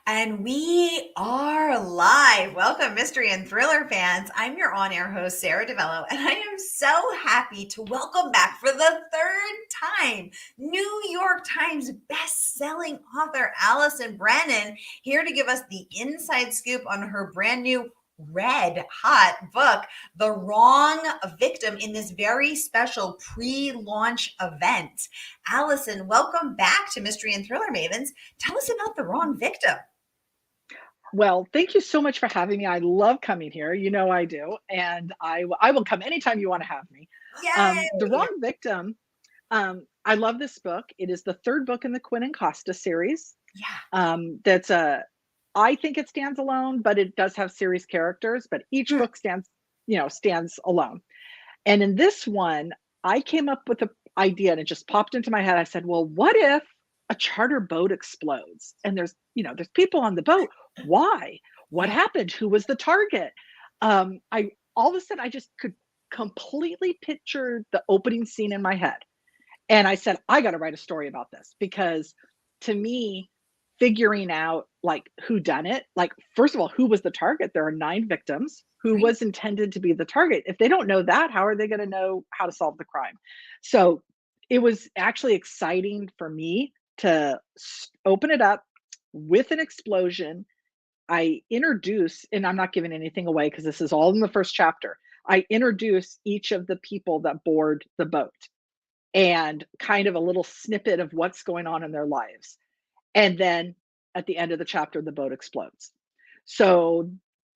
And we are live. Welcome, mystery and thriller fans. I'm your on-air host, Sara DiVello, and I am so happy to welcome back for the third time New York Times best-selling author Allison Brennan, here to give us the inside scoop on her brand new red hot book, The Wrong Victim, in this very special pre-launch event. Allison, welcome back to Mystery and Thriller Mavens. Tell us about The Wrong Victim. Well, thank you so much for having me. I love coming here. You know I do. And I will come anytime you want to have me. The Yay! Wrong Victim, I love this book. It is the third book in the Quinn and Costa series. Yeah. I think it stands alone, but it does have series characters, but each book stands alone. And in this one, I came up with an idea and it just popped into my head. I said, well, what if a charter boat explodes and there's people on the boat? Why? What happened? Who was the target? I all of a sudden I just could completely picture the opening scene in my head. And I said, I got to write a story about this because to me, figuring out like who done it, like first of all, who was the target? There are 9 victims. Who Right. was intended to be the target? If they don't know that, how are they going to know how to solve the crime? So it was actually exciting for me to open it up with an explosion. I introduce, and I'm not giving anything away because this is all in the first chapter. I introduce each of the people that board the boat and kind of a little snippet of what's going on in their lives. And then at the end of the chapter, the boat explodes. So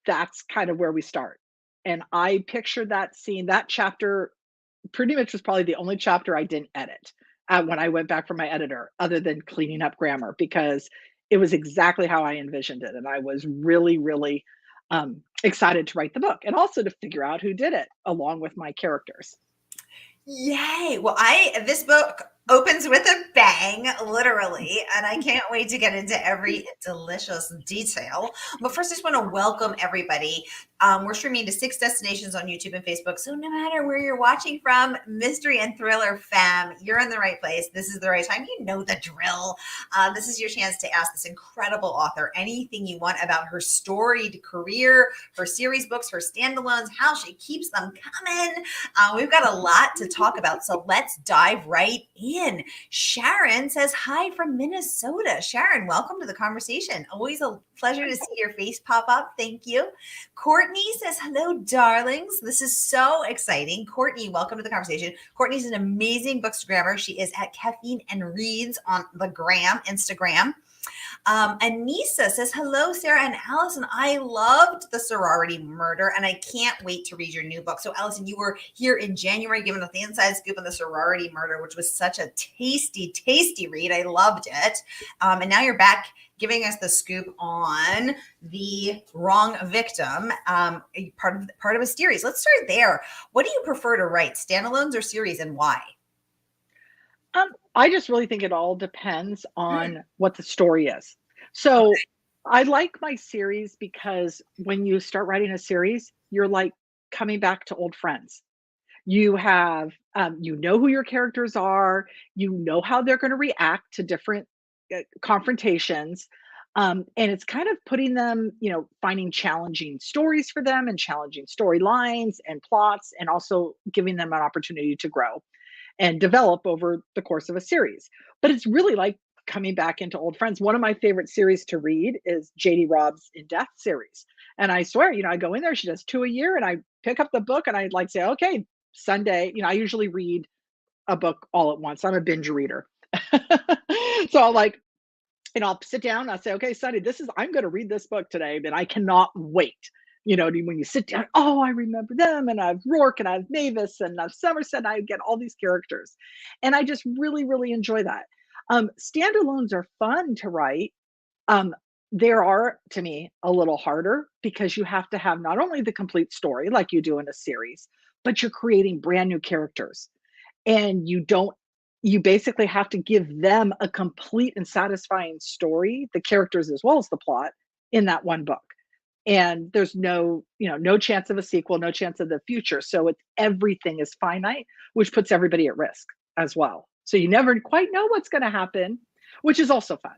that's kind of where we start. And I pictured that scene, that chapter pretty much was probably the only chapter I didn't edit when I went back from my editor, other than cleaning up grammar, because it was exactly how I envisioned it. And I was really, really excited to write the book and also to figure out who did it along with my characters. Yay. Well, this book opens with a bang, literally, and I can't wait to get into every delicious detail. But first, I just want to welcome everybody. We're streaming to 6 destinations on YouTube and Facebook. So no matter where you're watching from, Mystery and Thriller fam, you're in the right place. This is the right time. You know the drill. This is your chance to ask this incredible author anything you want about her storied career, her series books, her standalones, how she keeps them coming. We've got a lot to talk about, so let's dive right in. Sharon says hi from Minnesota. Sharon, welcome to the conversation. Always a pleasure to see your face pop up. Thank you. Courtney says hello, darlings. This is so exciting. Courtney, welcome to the conversation. Courtney's an amazing bookstagrammer. She is at Caffeine and Reads on the Instagram. Anissa says, hello, Sara and Allison. I loved the sorority murder, and I can't wait to read your new book. So, Allison, you were here in January giving us the inside scoop on the sorority murder, which was such a tasty, tasty read. I loved it. And now you're back giving us the scoop on The Wrong Victim, part of a series. Let's start there. What do you prefer to write, standalones or series, and why? I just really think it all depends on what the story is. So I like my series because when you start writing a series, you're like coming back to old friends. You have, you know who your characters are, you know how they're going to react to different confrontations. And it's kind of putting them, finding challenging stories for them and challenging storylines and plots, and also giving them an opportunity to grow and develop over the course of a series. But it's really like coming back into old friends. One of my favorite series to read is JD Robb's In Death series. And I swear, I go in there, she does 2 a year, and I pick up the book and I like say, okay, Sunday, I usually read a book all at once. I'm a binge reader. So I'll sit down, I'll say, okay, Sunday, I'm going to read this book today, and I cannot wait. When you sit down, oh, I remember them, and I've Rourke, and I've Mavis, and I've Somerset, and I get all these characters. And I just really, really enjoy that. Standalones are fun to write. There are, to me, a little harder because you have to have not only the complete story like you do in a series, but you're creating brand new characters. And you basically have to give them a complete and satisfying story, the characters as well as the plot, in that one book. And there's no chance of a sequel, no chance of the future. So everything is finite, which puts everybody at risk as well. So you never quite know what's going to happen, which is also fun.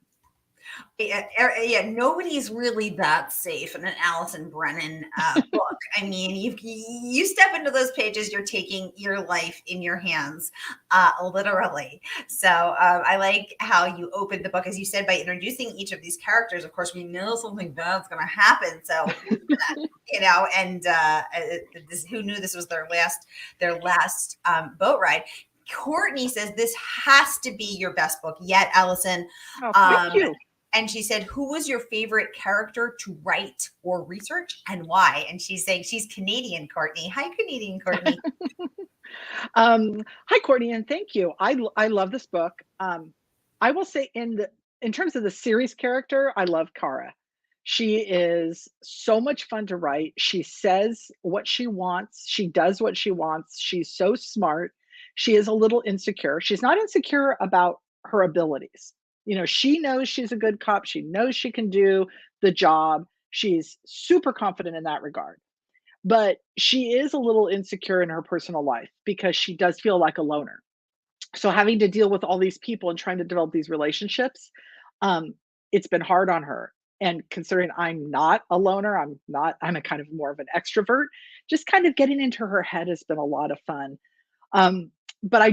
Yeah, nobody's really that safe in an Allison Brennan book. I mean, you step into those pages, you're taking your life in your hands, literally. So I like how you opened the book, as you said, by introducing each of these characters. Of course, we know something bad's going to happen, so and who knew this was their last boat ride. Courtney says this has to be your best book yet, Allison. Oh, thank Um, you. and she said, who was your favorite character to write or research and why? And she's saying she's Canadian, Courtney. Hi, Canadian Courtney. Hi, Courtney, and thank you. I love this book. I will say in terms of the series character, I love Kara. She is so much fun to write. She says what she wants. She does what she wants. She's so smart. She is a little insecure. She's not insecure about her abilities. She knows she's a good cop. She knows she can do the job. She's super confident in that regard. But she is a little insecure in her personal life because she does feel like a loner. So having to deal with all these people and trying to develop these relationships, it's been hard on her. And considering I'm not a loner, I'm a kind of more of an extrovert, just kind of getting into her head has been a lot of fun. But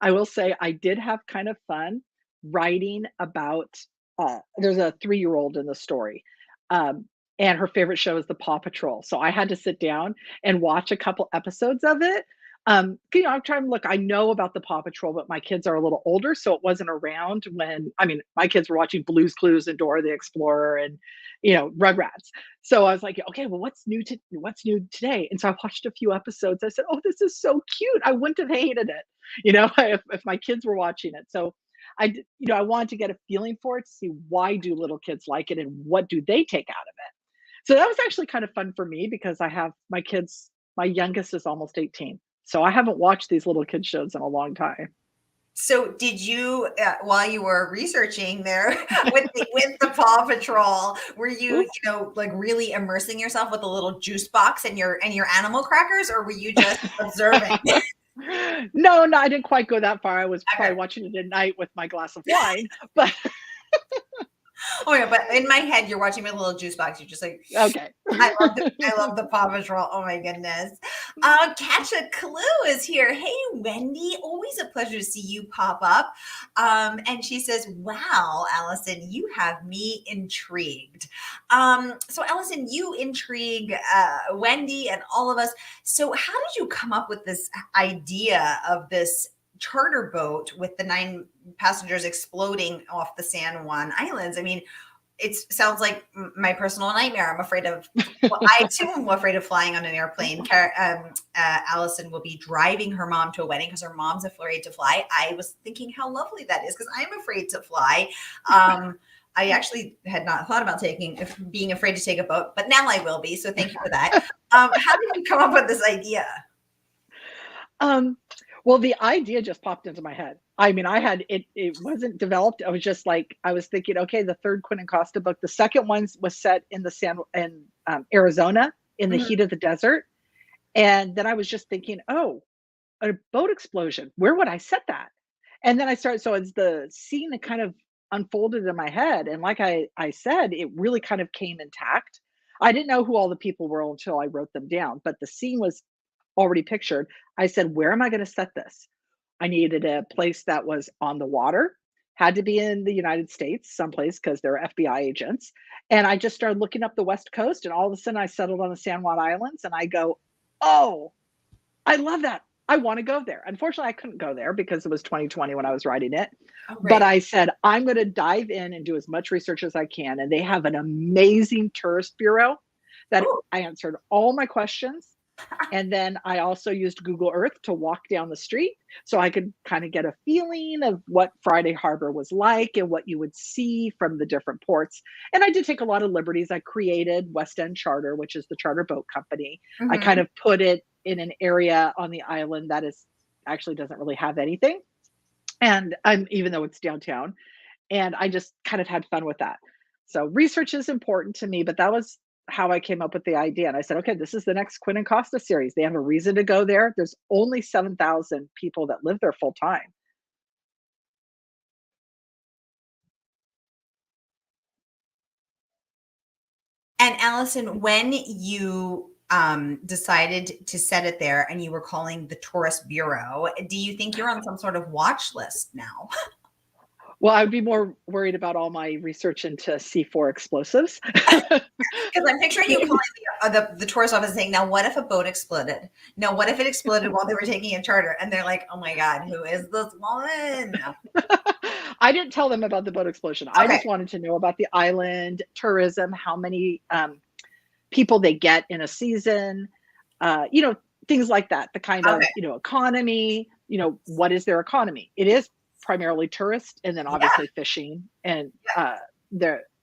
I will say I did have kind of fun writing about, there's a 3-year-old in the story. And her favorite show is the Paw Patrol. So I had to sit down and watch a couple episodes of it. I'm trying to look, I know about the Paw Patrol, but my kids are a little older, so it wasn't around my kids were watching Blue's Clues and Dora the Explorer and, Rugrats. So I was like, okay, well, what's new today? And so I watched a few episodes. I said, oh, this is so cute. I wouldn't have hated it, if my kids were watching it. So I wanted to get a feeling for it to see why do little kids like it and what do they take out of it. So that was actually kind of fun for me because I have my kids, my youngest is almost 18. So I haven't watched these little kid shows in a long time. So did you, while you were researching there with the Paw Patrol, were you, Oop. like really immersing yourself with a little juice box and your animal crackers, or were you just observing? No, I didn't quite go that far. I was Okay. probably watching it at night with my glass of wine, but Oh yeah, but in my head, you're watching my little juice box. You're just like, okay. I love the Paw Patrol. Oh my goodness. Catch a Clue is here. Hey, Wendy, always a pleasure to see you pop up. And she says, wow, Allison, you have me intrigued. So Allison, you intrigue Wendy and all of us. So how did you come up with this idea of this charter boat with the 9 passengers exploding off the San Juan Islands? I mean, it sounds like my personal nightmare. I'm afraid of, I too am afraid of flying on an airplane. Allison will be driving her mom to a wedding because her mom's afraid to fly. I was thinking how lovely that is because I'm afraid to fly. I actually had not thought about being afraid to take a boat, but now I will be. So thank you for that. How did you come up with this idea? Well, the idea just popped into my head. I mean, it wasn't developed. I was just like, I was thinking, okay, the third Quinn and Costa book, the second one was set in Arizona in the heat of the desert. And then I was just thinking, oh, a boat explosion. Where would I set that? And then so it's the scene that kind of unfolded in my head. And like I said, it really kind of came intact. I didn't know who all the people were until I wrote them down, but the scene was already pictured. I said, where am I going to set this? I needed a place that was on the water, had to be in the United States, someplace because they're FBI agents. And I just started looking up the West Coast, and all of a sudden I settled on the San Juan Islands, and I go, oh, I love that. I want to go there. Unfortunately, I couldn't go there because it was 2020 when I was writing it. Oh, but I said, I'm going to dive in and do as much research as I can. And they have an amazing tourist bureau that I answered all my questions. And then I also used Google Earth to walk down the street so I could kind of get a feeling of what Friday Harbor was like and what you would see from the different ports. And I did take a lot of liberties. I created West End Charter, which is the charter boat company. I kind of put it in an area on the island that actually doesn't really have anything. And even though it's downtown, and I just kind of had fun with that. So research is important to me, but that was how I came up with the idea. And I said, okay, this is the next Quinn and Costa series. They have a reason to go there. There's only 7,000 people that live there full time. And Allison, when you decided to set it there and you were calling the Tourist Bureau, do you think you're on some sort of watch list now? Well, I would be more worried about all my research into C4 explosives. Because I'm picturing you calling the tourist office saying, now what if a boat exploded? Now what if it exploded while they were taking a charter? And they're like, oh my God, who is this woman? I didn't tell them about the boat explosion. I Okay. just wanted to know about the island, tourism, how many people they get in a season, things like that. The kind of, Okay. economy, what is their economy? It is primarily tourist and then Yeah. obviously fishing and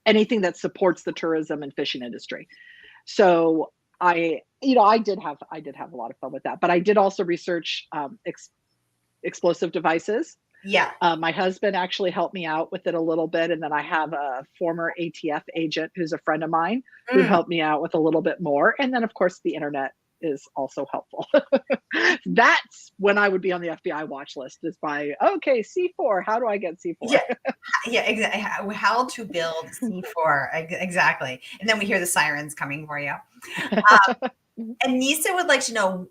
anything that supports the tourism and fishing industry. So I did have a lot of fun with that, but I did also research explosive devices. Yeah. My husband actually helped me out with it a little bit. And then I have a former ATF agent who's a friend of mine who Mm. helped me out with a little bit more. And then, of course, the internet is also helpful. That's when I would be on the FBI watch list is by, okay, C4, how do I get C4? Yeah. Yeah, exactly. How to build C4. Exactly. And then we hear the sirens coming for you. And Nisa would like to know,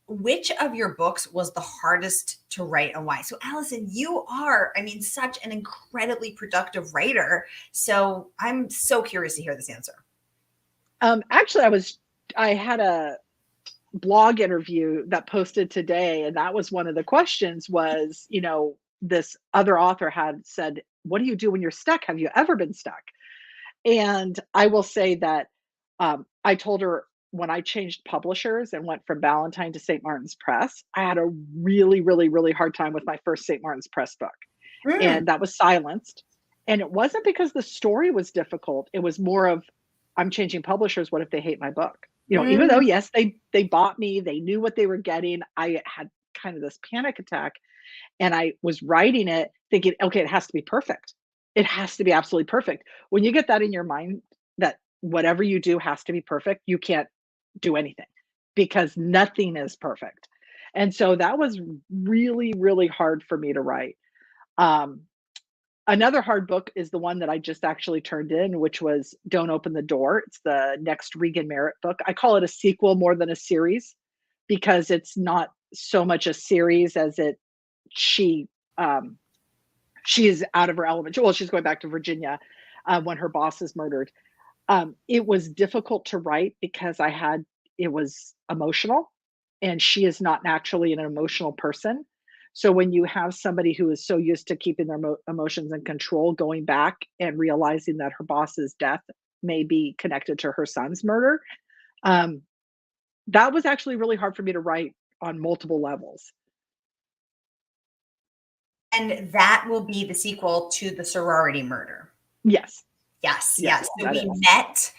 which of your books was the hardest to write and why? So, Allison, you are, I mean, such an incredibly productive writer. So, I'm so curious to hear this answer. Actually, I had a blog interview that posted today, and that was one of the questions was, this other author had said, what do you do when you're stuck? Have you ever been stuck? And I will say that I told her when I changed publishers and went from Ballantine to St. Martin's Press, I had a really, really, really hard time with my first St. Martin's Press book. Mm. And that was Silenced. And it wasn't because the story was difficult. It was more of, I'm changing publishers. What if they hate my book? Even though, Mm. yes, they bought me, they knew what they were getting. I had kind of this panic attack and I was writing it thinking, okay, it has to be perfect. It has to be absolutely perfect. When you get that in your mind, that whatever you do has to be perfect, you can't do anything because nothing is perfect. And so that was really, really hard for me to write. Um, Another hard book is the one that I just actually turned in, which was Don't Open the Door. It's the next Regan Merritt book. I call it a sequel more than a series because it's not so much a series as she um, she is out of her element. Well, she's going back to Virginia when her boss is murdered. It was difficult to write because it was emotional, and she is not naturally an emotional person. So when you have somebody who is so used to keeping their emotions in control, going back and realizing that her boss's death may be connected to her son's murder, um, that was actually really hard for me to write on multiple levels. And that will be the sequel to the sorority murder. Yes. Yes, Yes, yes. So that we is. met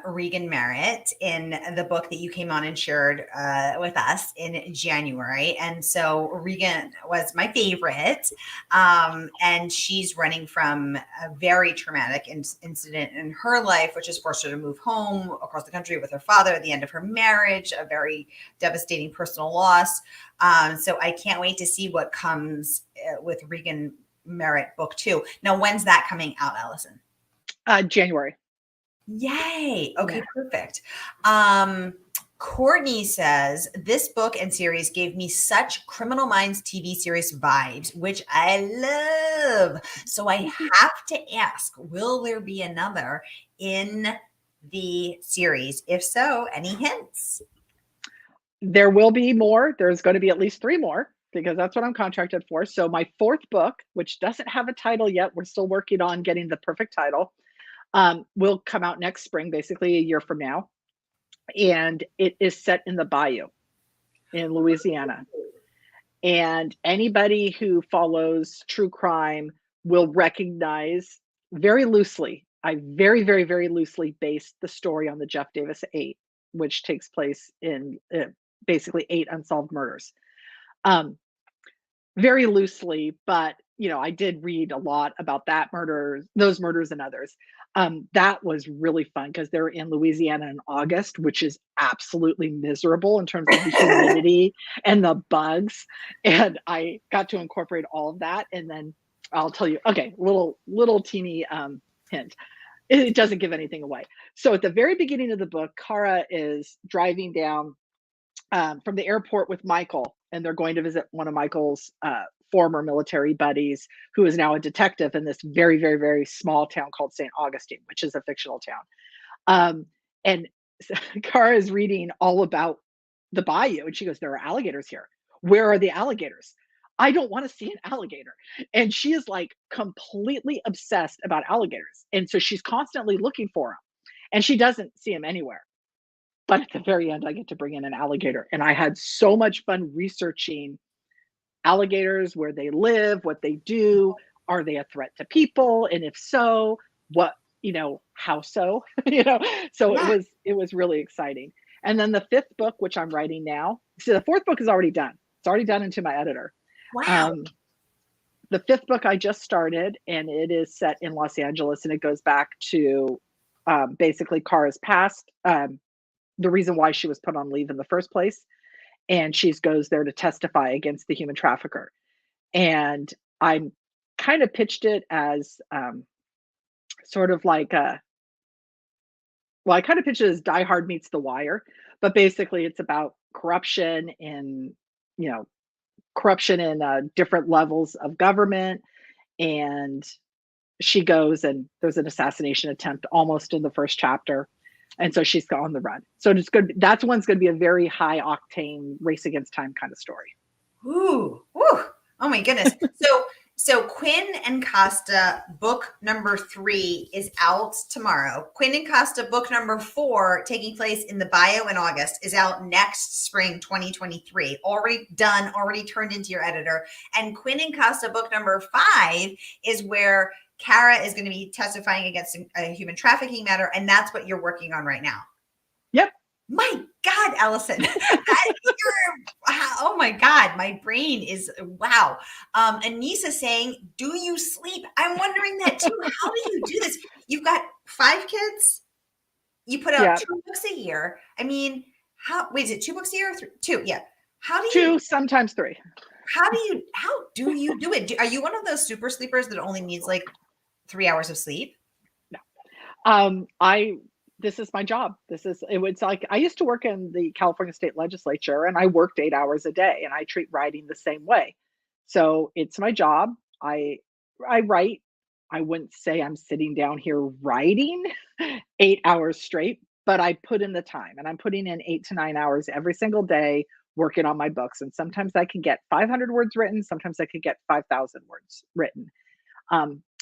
Regan Merritt in the book that you came on and shared with us in January. And so Regan was my favorite. And she's running from a very traumatic incident in her life, which has forced her to move home across the country with her father at the end of her marriage, a very devastating personal loss. So I can't wait to see what comes with Regan Merritt book 2. Now, when's that coming out, Allison? January. Yay. Okay, Yeah. perfect. Courtney says, this book and series gave me such Criminal Minds TV series vibes, which I love. So I have to ask, will there be another in the series? If so, any hints? There will be more. There's going to be at least 3 more because that's what I'm contracted for. So my 4th book, which doesn't have a title yet, we're still working on getting the perfect title, will come out next spring, basically a year from now. And it is set in the bayou in Louisiana. And anybody who follows true crime will recognize very loosely. I very, very, very loosely based the story on the Jeff Davis 8, which takes place in basically 8 unsolved murders. Very loosely, but I did read a lot about those murders and others. That was really fun because they're in Louisiana in August, which is absolutely miserable in terms of the humidity and the bugs. And I got to incorporate all of that. And then I'll tell you, okay, little teeny hint. It doesn't give anything away. So at the very beginning of the book, Kara is driving down from the airport with Michael, and they're going to visit one of Michael's former military buddies, who is now a detective in this very, very, very small town called St. Augustine, which is a fictional town. And Kara is reading all about the bayou, and she goes, "There are alligators here. Where are the alligators? I don't want to see an alligator." And she is like completely obsessed about alligators. And so she's constantly looking for them, and she doesn't see them anywhere. But at the very end, I get to bring in an alligator. And I had so much fun researching alligators, where they live, what they do. Are they a threat to people? And if so, what, how so? So Yeah. it was really exciting. And then the fifth book, which I'm writing now, so the fourth book is already done. It's already done into my editor. Wow. The fifth book I just started, and it is set in Los Angeles, and it goes back to basically Kara's past, the reason why she was put on leave in the first place. And she goes there to testify against the human trafficker. And I kind of pitched it as sort of like I kind of pitched it as Die Hard meets The Wire, but basically it's about you know, corruption in different levels of government. And she goes, and there's an assassination attempt almost in the first chapter. And so she's on the run. So it's good. That's one's going to be a very high octane race against time kind of story. Ooh, ooh. Oh my goodness. So Quinn and Costa book number 3 is out tomorrow. Quinn and Costa book number 4, taking place in the bio in August, is out next spring 2023. Already done, already turned into your editor. And Quinn and Costa book number 5 is where Kara is going to be testifying against a human trafficking matter, and that's what you're working on right now. Yep. My God, Allison. Oh my God, my brain is wow. Anissa saying, "Do you sleep?" I'm wondering that too. How do you do this? You've got 5 kids. You put out 2 books a year. I mean, wait, is it 2 books a year or 3? 2, yeah. How do you 2, sometimes 3. How do you do it? Are you one of those super sleepers that only needs like 3 hours of sleep? No. This is my job. It's like I used to work in the California State Legislature, and I worked 8 hours a day, and I treat writing the same way. So it's my job. I write. I wouldn't say I'm sitting down here writing 8 hours straight, but I put in the time, and I'm putting in 8 to 9 hours every single day working on my books. And sometimes I can get 500 words written. Sometimes I could get 5,000 words written.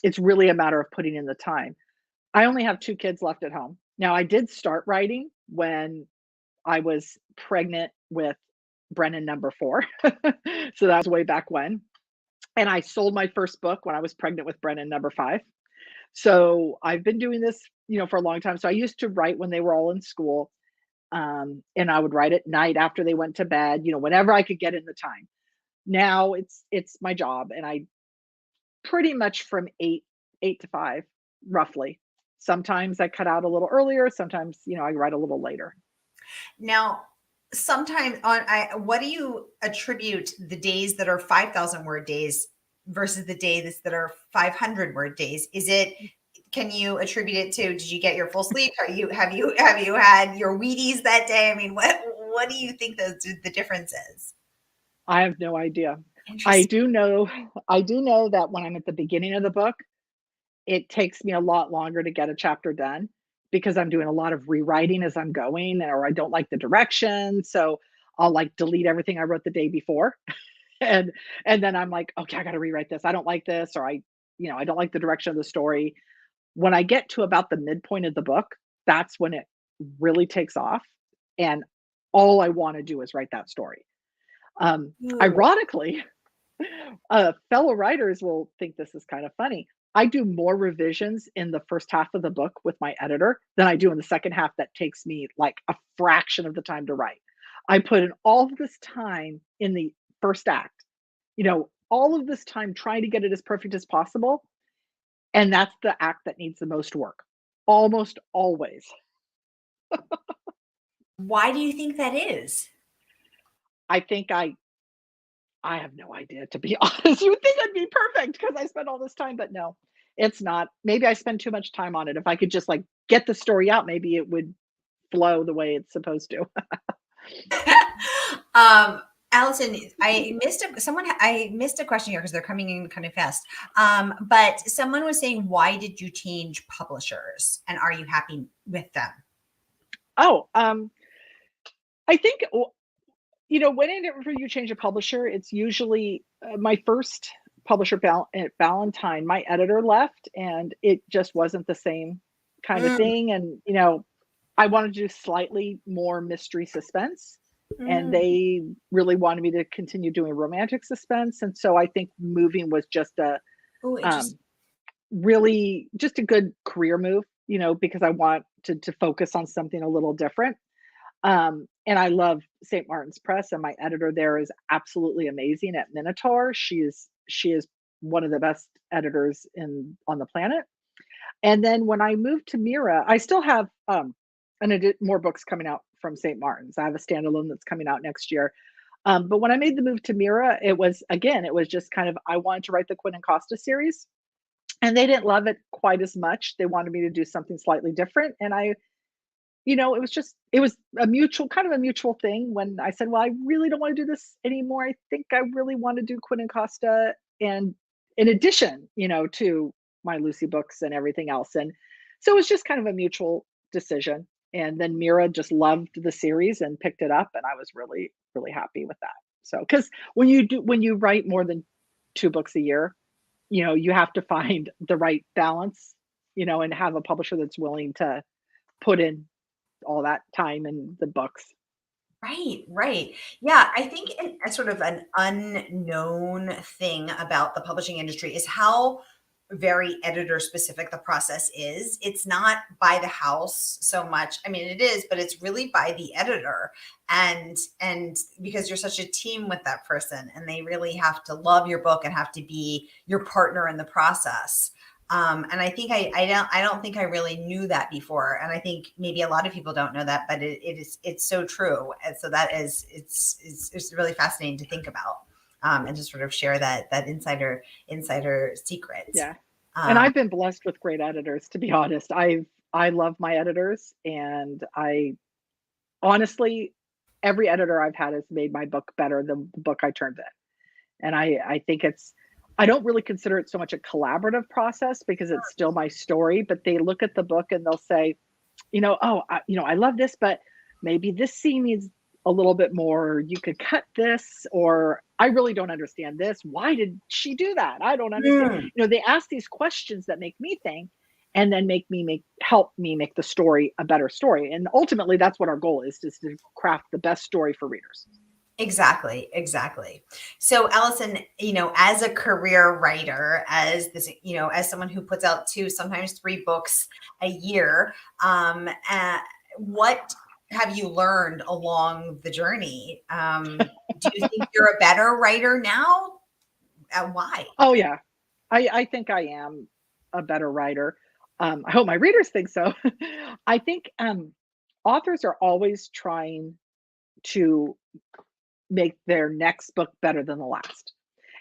It's really a matter of putting in the time. I only have 2 kids left at home. Now, I did start writing when I was pregnant with Brennan number 4. So that was way back when. And I sold my first book when I was pregnant with Brennan number 5. So I've been doing this, for a long time. So I used to write when they were all in school. And I would write at night after they went to bed, whenever I could get in the time. Now it's my job, and I pretty much from 8 to 5, roughly. Sometimes I cut out a little earlier. Sometimes, I write a little later. Now, sometimes what do you attribute the days that are 5,000 word days versus the days that are 500 word days? Can you attribute it to, did you get your full sleep? Have you had your Wheaties that day? I mean, what do you think the difference is? I have no idea. I do know that when I'm at the beginning of the book, it takes me a lot longer to get a chapter done because I'm doing a lot of rewriting as I'm going, or I don't like the direction. So I'll like delete everything I wrote the day before. and then I'm like, okay, I got to rewrite this. I don't like this, or I don't like the direction of the story. When I get to about the midpoint of the book, that's when it really takes off. And all I want to do is write that story. Ironically, fellow writers will think this is kind of funny. I do more revisions in the first half of the book with my editor than I do in the second half that takes me like a fraction of the time to write. I put in all of this time in the first act, all of this time trying to get it as perfect as possible. And that's the act that needs the most work, almost always. Why do you think that is? I think I have no idea, to be honest. You would think I'd be perfect because I spent all this time, but no. It's not. Maybe I spend too much time on it. If I could just like get the story out, maybe it would flow the way it's supposed to. um, Allison, I missed a question here because they're coming in kind of fast. But someone was saying, why did you change publishers, and are you happy with them? Oh, I think whenever you change a publisher, it's usually my first publisher, at Valentine. My editor left, and it just wasn't the same kind of Mm, thing. And I wanted to do slightly more mystery suspense, and mm. they really wanted me to continue doing romantic suspense. And so I think moving was just a Oh, um, interesting. really just a good career move, because I want to focus on something a little different. And I love St. Martin's Press, and my editor there is absolutely amazing at Minotaur. She is one of the best editors on the planet. And then when I moved to Mira, I still have more books coming out from St. Martin's. I have a standalone that's coming out next year. But when I made the move to Mira, it was just kind of, I wanted to write the Quinn and Costa series, and they didn't love it quite as much. They wanted me to do something slightly different, and it was a mutual thing when I said, "Well, I really don't want to do this anymore. I think I really want to do Quinn and Costa, and in addition, to my Lucy books and everything else." And so it was just kind of a mutual decision. And then Mira just loved the series and picked it up, and I was really, really happy with that. So, because when you write more than 2 books a year, you have to find the right balance, and have a publisher that's willing to put in all that time in the books. Right, right. Yeah, I think a sort of an unknown thing about the publishing industry is how very editor specific the process is. It's not by the house so much. I mean, it is, but it's really by the editor. And because you're such a team with that person, and they really have to love your book and have to be your partner in the process. And I think I don't think I really knew that before. And I think maybe a lot of people don't know that, but it's so true. And so that is, it's really fascinating to think about, and to sort of share that insider secret. Yeah. And Um, I've been blessed with great editors, to be honest. I love my editors, and I honestly, every editor I've had has made my book better than the book I turned in. And I think I don't really consider it so much a collaborative process because it's still my story, but they look at the book and they'll say, "Oh, I love this, but maybe this scene needs a little bit more. You could cut this, or I really don't understand this. Why did she do that? I don't understand." mm, They ask these questions that make me think, and then help me make the story a better story. And ultimately, that's what our goal is to craft the best story for readers. exactly, exactly. So, Allison, as a career writer, as this, as someone who puts out 2, sometimes 3 books a year, what have you learned along the journey? Do you think you're a better writer now? And why? Oh yeah, I think I am a better writer. I hope my readers think so. I think authors are always trying to make their next book better than the last.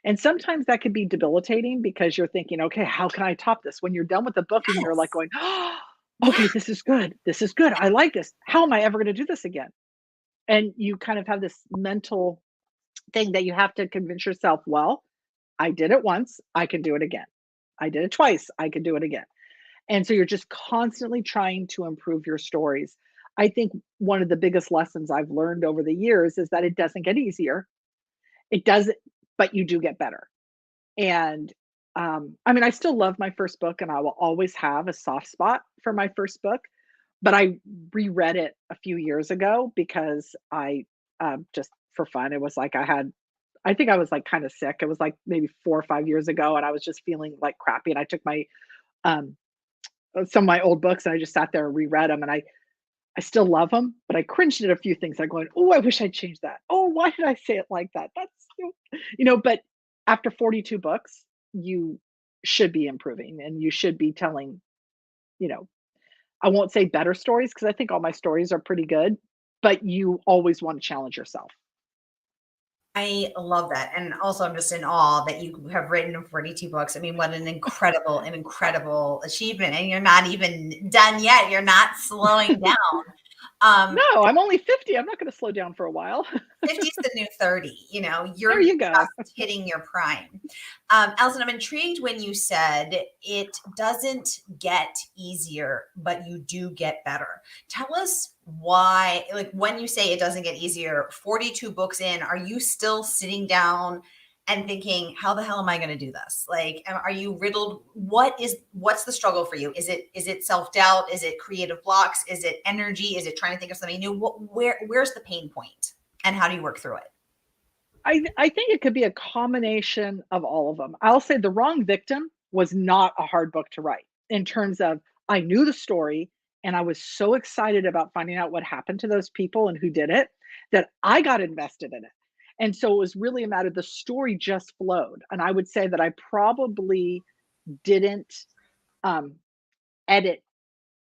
And sometimes that could be debilitating because you're thinking, okay, how can I top this? When you're done with the book and you're like Yes. going, oh, Yeah. okay, this is good. This is good. I like this. How am I ever going to do this again? And you kind of have this mental thing that you have to convince yourself, well, I did it once, I can do it again. I did it twice, I can do it again. And so you're just constantly trying to improve your stories. I think one of the biggest lessons I've learned over the years is that it doesn't get easier. It doesn't, but you do get better. And I mean, I still love my first book, and I will always have a soft spot for my first book. But I reread it a few years ago because I just for fun. It was like I think I was like kind of sick. It was like maybe 4 or 5 years ago, and I was just feeling like crappy. And I took my um, some of my old books, and I just sat there and reread them, and I still love them, but I cringed at a few things. I'm going, "Oh, I wish I'd changed that. Oh, why did I say it like that?" But after 42 books, you should be improving, and you should be telling, you know, I won't say better stories because I think all my stories are pretty good, but you always want to challenge yourself. I love that. And also I'm just in awe that you have written 42 books. I mean, what an incredible achievement. And you're not even done yet. You're not slowing down. No, I'm only 50. I'm not going to slow down for a while. 50 is the new 30. There You're you go. just hitting your prime. Allison, I'm intrigued when you said it doesn't get easier, but you do get better. Tell us why, like when you say it doesn't get easier, 42 books in, are you still sitting down and thinking, how the hell am I going to do this? Like, are you riddled? What's the struggle for you? Is it self-doubt? Is it creative blocks? Is it energy? Is it trying to think of something new? Where's the pain point? And how do you work through it? I think it could be a combination of all of them. I'll say The Wrong Victim was not a hard book to write in terms of I knew the story and I was so excited about finding out what happened to those people and who did it that I got invested in it. And so it was really a matter, the story just flowed. And I would say that I probably didn't um, edit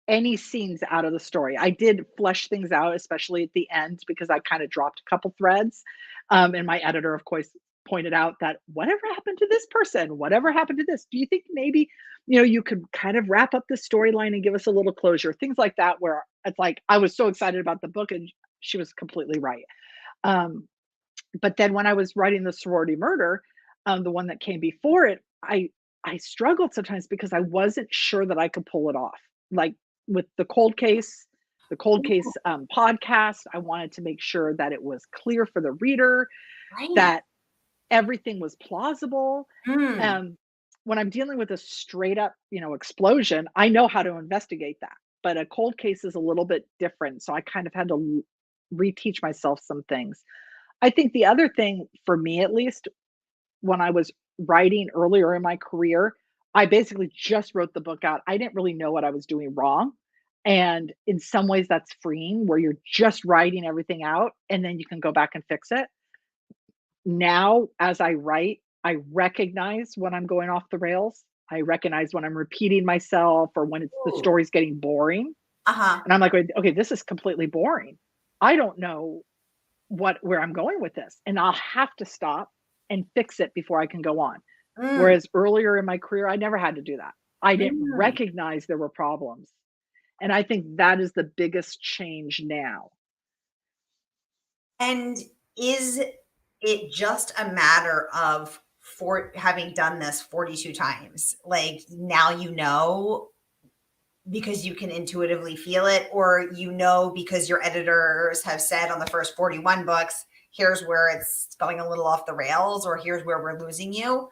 any scenes out of the story. I did flesh things out, especially at the end, because I kind of dropped a couple threads. And my editor, of course, pointed out that whatever happened to this person, whatever happened to this, do you think maybe, you could kind of wrap up the storyline and give us a little closure, things like that, where it's like, I was so excited about the book and she was completely right. Um, but then when I was writing the sorority murder, the one that came before it, I struggled sometimes because I wasn't sure that I could pull it off. Like with the cold case podcast, I wanted to make sure that it was clear for the reader, Right. that everything was plausible. Mm. Um, when I'm dealing with a straight up, explosion, I know how to investigate that. But a cold case is a little bit different. So I kind of had to reteach myself some things. I think the other thing for me, at least, when I was writing earlier in my career, I basically just wrote the book out. I didn't really know what I was doing wrong. And in some ways, that's freeing where you're just writing everything out and then you can go back and fix it. Now, as I write, I recognize when I'm going off the rails. I recognize when I'm repeating myself or when the Ooh. story's getting boring. Uh-huh. And I'm like, okay, this is completely boring. I don't know where I'm going with this. And I'll have to stop and fix it before I can go on. Mm. Whereas earlier in my career, I never had to do that. I didn't Mm. recognize there were problems. And I think that is the biggest change now. And is it just a matter of for having done this 42 times? Like now because you can intuitively feel it, or because your editors have said on the first 41 books, here's where it's going a little off the rails, or here's where we're losing you.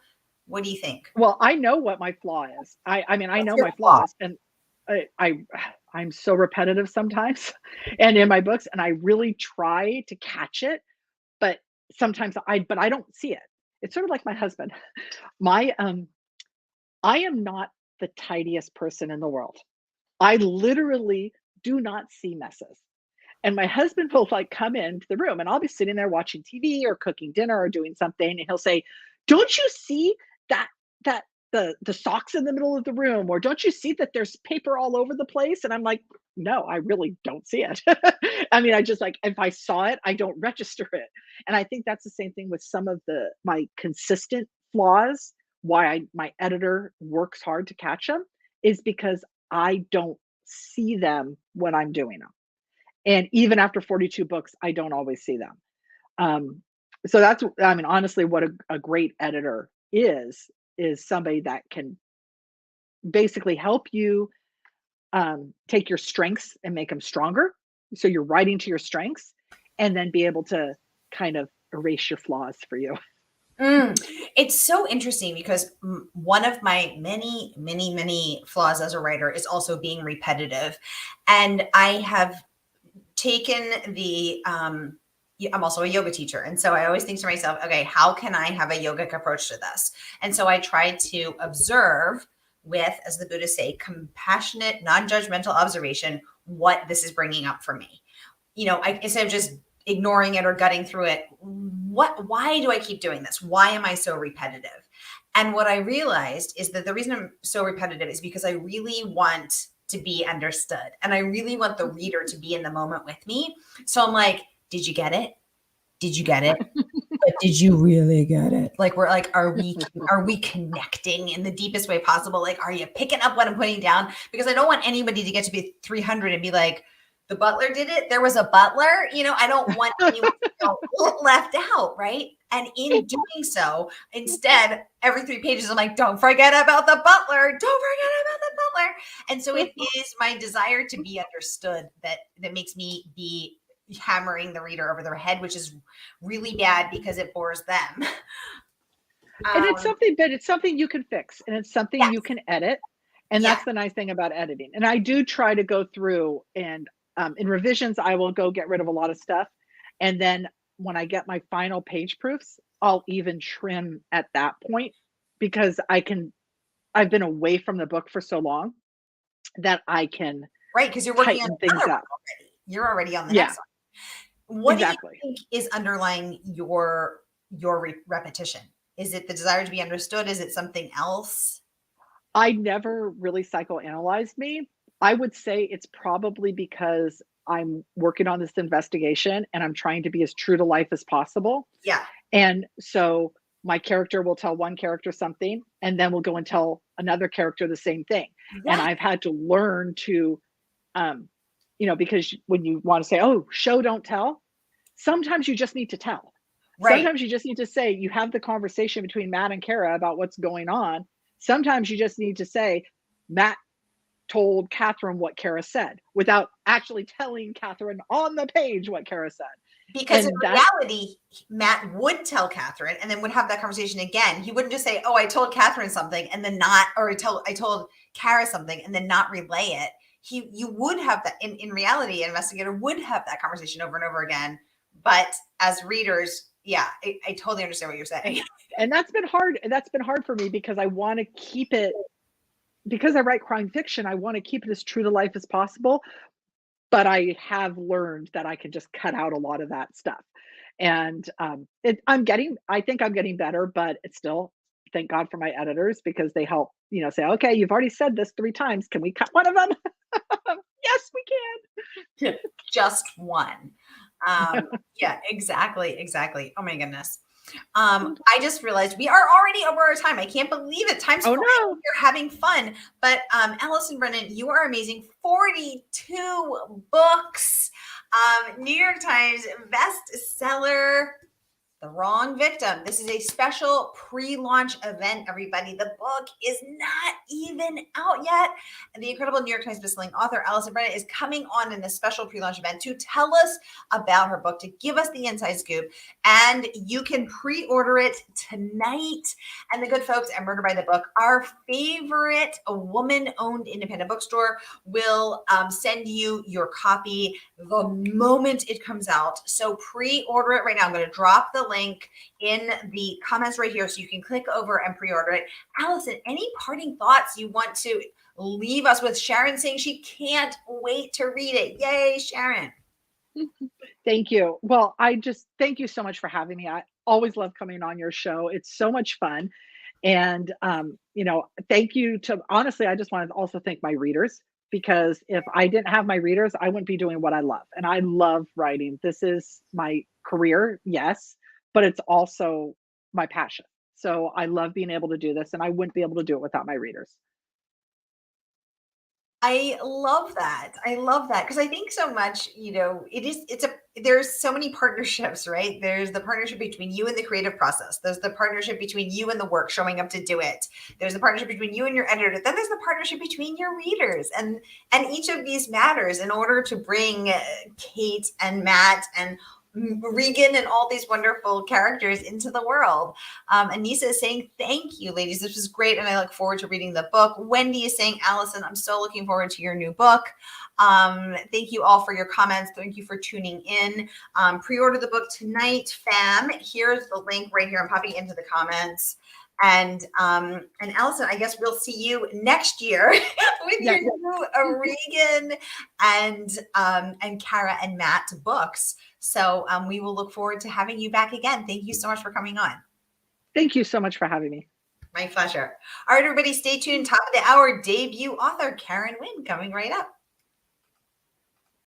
What do you think? Well, I know what my flaw is. I mean, I What's know your my flaw? flaws and I I'm so repetitive sometimes and in my books and I really try to catch it, but sometimes I don't see it. It's sort of like my husband. My I am not the tidiest person in the world. I literally do not see messes. And my husband will like come into the room and I'll be sitting there watching TV or cooking dinner or doing something and he'll say, "Don't you see that that the socks in the middle of the room or don't you see that there's paper all over the place?" And I'm like, "No, I really don't see it." I mean, I just like if I saw it, I don't register it. And I think that's the same thing with some of my consistent flaws, why my editor works hard to catch them is because I don't see them when I'm doing them. And even after 42 books, I don't always see them. Um, so that's, I mean, honestly, what a great editor is somebody that can basically help you take your strengths and make them stronger. So you're writing to your strengths and then be able to kind of erase your flaws for you. Mm. It's so interesting because one of my many flaws as a writer is also being repetitive. And I have taken I'm also a yoga teacher. And so I always think to myself, okay, how can I have a yogic approach to this? And so I try to observe with, as the Buddhists say, compassionate, non-judgmental observation, what this is bringing up for me. Instead of just ignoring it or gutting through it, why do I keep doing this? Why am I so repetitive? And what I realized is that the reason I'm so repetitive is because I really want to be understood. And I really want the reader to be in the moment with me. So I'm like, did you get it? Did you get it? but did you really get it? Like, we're like, are we connecting in the deepest way possible? Like, are you picking up what I'm putting down? Because I don't want anybody to get to be 300 and be like, the butler did it. There was a butler. I don't want anyone to feel left out, right? And in doing so, instead, every 3 pages, I'm like, don't forget about the butler. Don't forget about the butler. And so it is my desire to be understood that makes me be hammering the reader over their head, which is really bad because it bores them. And it's something you can fix, and it's something you can edit. And that's the nice thing about editing. And I do try to go through and in revisions, I will go get rid of a lot of stuff. And then when I get my final page proofs, I'll even trim at that point because I've been away from the book for so long that I can because you're working on things up already. You're already on the next one. What do you think is underlying your repetition? Is it the desire to be understood? Is it something else? I never really psychoanalyzed me. I would say it's probably because I'm working on this investigation and I'm trying to be as true to life as possible. Yeah. And so my character will tell one character something, and then we'll go and tell another character the same thing. Yeah. And I've had to learn to, because when you want to say, oh, show, don't tell, sometimes you just need to tell. Right. Sometimes you just need to say, you have the conversation between Matt and Kara about what's going on. Sometimes you just need to say, Matt told Catherine what Kara said without actually telling Catherine on the page what Kara said. Because in reality, Matt would tell Catherine and then would have that conversation again. He wouldn't just say, oh, I told Catherine something and then not, or I told Kara something and then not relay it. You would have that in reality, an investigator would have that conversation over and over again. But as readers, I totally understand what you're saying. And that's been hard. That's been hard for me because I want to keep it, because I write crime fiction, I want to keep it as true to life as possible. But I have learned that I can just cut out a lot of that stuff. And I think I'm getting better, but it's still, thank God for my editors because they help, say, okay, you've already said this 3 times. Can we cut one of them? Yes, we can. Just one. Yeah, exactly. Oh my goodness. I just realized we are already over our time. I can't believe it. Time's flying. You're having fun. But Allison Brennan, you are amazing. 42 books. New York Times bestseller. The Wrong Victim. This is a special pre-launch event, everybody. The book is not even out yet. And the incredible New York Times bestselling author, Allison Brennan, is coming on in a special pre-launch event to tell us about her book, to give us the inside scoop. And you can pre-order it tonight. And the good folks at Murder by the Book, our favorite woman-owned independent bookstore, will send you your copy the moment it comes out. So pre-order it right now. I'm going to drop the link in the comments right here so you can click over and pre-order it. Allison, any parting thoughts you want to leave us with? Sharon saying she can't wait to read it. Yay, Sharon. Thank you. Well, I just thank you so much for having me. I always love coming on your show. It's so much fun. And, thank you to, honestly, I just want to also thank my readers, because if I didn't have my readers, I wouldn't be doing what I love. And I love writing. This is my career, yes, but it's also my passion. So I love being able to do this, and I wouldn't be able to do it without my readers. I love that. Because I think so much, there's so many partnerships, right? There's the partnership between you and the creative process. There's the partnership between you and the work, showing up to do it. There's the partnership between you and your editor. Then there's the partnership between your readers. And each of these matters in order to bring Kate and Matt and Regan and all these wonderful characters into the world. Anissa is saying, thank you, ladies. This was great. And I look forward to reading the book. Wendy is saying, Allison, I'm so looking forward to your new book. Thank you all for your comments. Thank you for tuning in. Pre-order the book tonight, fam. Here's the link right here. I'm popping into the comments. And Allison, I guess we'll see you next year with your new Regan and Kara and Matt books. So we will look forward to having you back again. Thank you so much for coming on. Thank you so much for having me. My pleasure. All right, everybody, stay tuned. Top of the hour, debut author Karen Wynn coming right up.